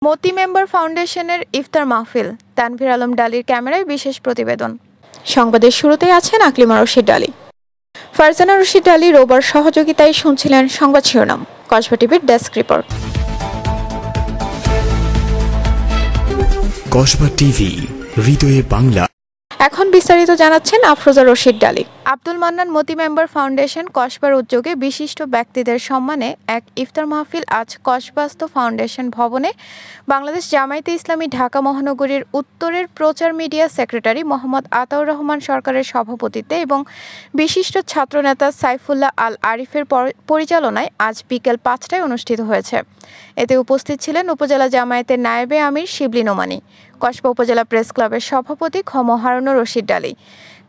মতি member ফাউন্ডেশনের ইফতার মাহফিল, তানভীর আলম ডালির ক্যামেরায় বিশেষ প্রতিবেদন। সংবাদের শুরুতেই আছেন আকলিমা রশিদ ডালি। ফারজানা রশিদ ডালি রোববার সহযোগিতায় শুনছিলেন সংবাদ শিরোনাম। কসবা টিভির ডেস্ক রিপোর্ট। কসবা টিভি, হৃদয়ে বাংলা। এখন বিস্তারিত জানাচ্ছেন আফরোজা রশিদ ডালি। আব্দুল মান্নান মতি মেম্বার ফাউন্ডেশন কসবার উদ্যোগে বিশিষ্ট ব্যক্তিদের সম্মানে এক ইফতার মাহফিল আজ কসবাস্থ ফাউন্ডেশন ভবনে বাংলাদেশ জামায়াতে ইসলামী ঢাকা মহানগরীর উত্তরের প্রচার মিডিয়া সেক্রেটারি মোহাম্মদ আতাউর রহমান সরকারের সভাপতিত্বে এবং বিশিষ্ট ছাত্রনেতা সাইফুল্লাহ আল আরিফের পরিচালনায় আজ বিকেল 5টায় অনুষ্ঠিত হয়েছে। এতে উপস্থিত ছিলেন উপজেলা জামায়াতের নায়েবে আমির শিবলী নোমানী, কসবা উপজেলা প্রেস ক্লাবের সভাপতি খম হারুনুর রশিদ ডালি,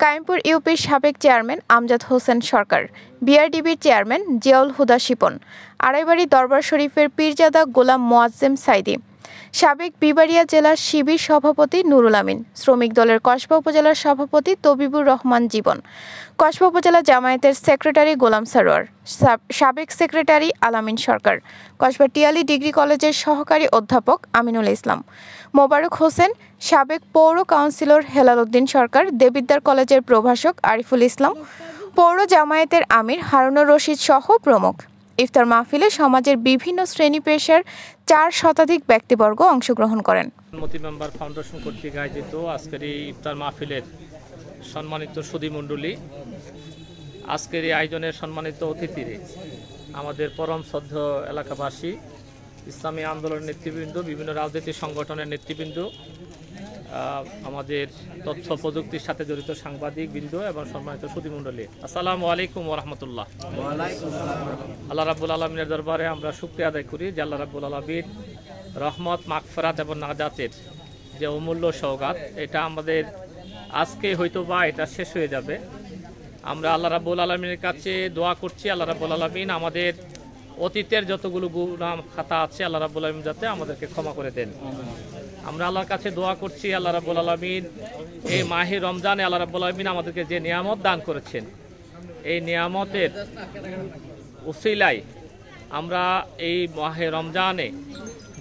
কায়েমপুর ইউপির সাবেক চেয়ারম্যান আমজাদ হোসেন সরকার, বিআরডিবির চেয়ারম্যান জিয়াউল হুদা শিপন, আড়াইবাড়ি দরবার শরীফের পীরজাদা গোলাম মোয়াজ্জেম সাইদি, সাবেক বিবাড়িয়া জেলার শিবির সভাপতি নুরুল আমিন, শ্রমিক দলের কসবা উপজেলার সভাপতি তবিবুর রহমান জীবন, কসবা উপজেলা জামায়াতের সেক্রেটারি গোলাম সারোয়ার, সাবেক সেক্রেটারি আলামিন সরকার, কসবা টিয়ালি ডিগ্রি কলেজের সহকারী অধ্যাপক আমিনুল ইসলাম, মোবারক হোসেন, সাবেক পৌর কাউন্সিলর হেলাল উদ্দিন সরকার, দেবিদ্বার কলেজের প্রভাষক আরিফুল ইসলাম, পৌর জামায়াতের আমির হারুনুর রশিদ সহ প্রমুখ। ইফতার মাহফিলে সমাজের বিভিন্ন শ্রেণী পেশার 4 শতাধিক ব্যক্তিবর্গ অংশগ্রহণ করেন। মতি মেম্বার ফাউন্ডেশন কর্তৃক আয়োজিত আজকের এই ইফতার মাহফিলের সম্মানিত সুধীমণ্ডলী, আজকের এই আয়োজনের সম্মানিত অতিথিরে আমাদের পরম শ্রদ্ধেয় এলাকাবাসী, ইসলামী আন্দোলনের নেতৃবৃন্দ, বিভিন্ন রাজনৈতিক সংগঠনের নেতৃবৃন্দ, আমাদের তথ্য প্রযুক্তির সাথে জড়িত সাংবাদিক বৃন্দ এবং সম্মানিত সুধীমণ্ডলী, আসসালামু আলাইকুম ওয়া রাহমাতুল্লাহ। আল্লাহ রাব্বুল আলামিনের দরবারে আমরা শুকরিয়া আদায় করি যে আল্লাহ রাব্বুল আলামিন রহমত, মাগফিরাত এবং নাজাতের যে অমূল্য সওগাত, এটা আমাদের আজকে হয়তো বা এটা শেষ হয়ে যাবে। আমরা আল্লাহ রাব্বুল আলামিনের কাছে দোয়া করছি, আল্লাহ রাব্বুল আলামিন আমাদের অতীতের যতগুলো গুনাহ খাতা আছে আল্লাহ রাব্বুল আলামিন যাতে আমাদেরকে ক্ষমা করে দেন। আমরা আল্লাহর কাছে দোয়া করছি, আল্লাহ রাব্বুল আলামিন এই মাহে রমজানে আল্লাহ রাব্বুল আলামিন আমাদেরকে যে নিয়ামত দান করেছেন, এই নিয়ামতের উসিলায় আমরা এই মাহে রমজানে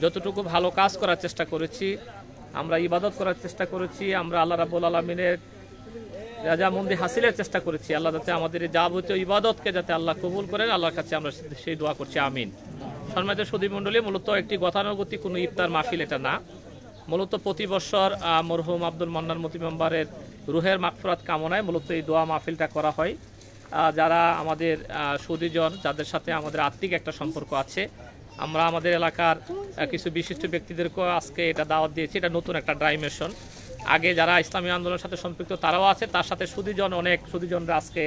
যতটুকু ভালো কাজ করার চেষ্টা করেছি, আমরা ইবাদত করার চেষ্টা করেছি, আমরা আল্লাহ রাব্বুল আলামিনের রাজামন্দি হাসিলের চেষ্টা করেছি। আল্লাহ যাতে আমাদের যাবতীয় ইবাদতকে যাতে আল্লাহ কবুল করেন, আল্লাহর কাছে আমরা সেই দোয়া করছি, আমিন। সম্মানিত সুধীমণ্ডলী, মূলত একটি গতানুগতিক কোনো ইফতার মাহফিল এটা না। মূলত প্রতি বছর মরহুম আব্দুল মান্নান মতি মেম্বারের রুহের মাগফিরাত কামনায় মূলত এই দোয়া মাহফিলটা করা হয়। যারা আমাদের সুধীজন, যাদের সাথে আমাদের আত্মিক একটা সম্পর্ক আছে, আমরা আমাদের এলাকার কিছু বিশিষ্ট ব্যক্তিদেরকেও আজকে এটা দাওয়াত দিয়েছি। এটা নতুন একটা ডাইমেনশন। আগে যারা ইসলামী আন্দোলনের সাথে সম্পৃক্ত তারাও আছে, তার সাথে সুধীজন, অনেক সুধীজনরা আজকে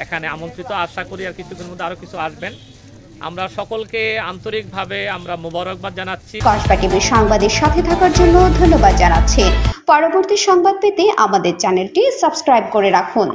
এখানে আমন্ত্রিত। আশা করি আর কিছুদিনের মধ্যে আরও কিছু আসবেন। আমরা সকলকে আন্তরিকভাবে আমরা মোবারকবাদ জানাচ্ছি। কসবা টিভির সংবাদের সাথে থাকার জন্য ধন্যবাদ জানাচ্ছি। পরবর্তী সংবাদ পেতে আমাদের চ্যানেলটি সাবস্ক্রাইব করে রাখুন।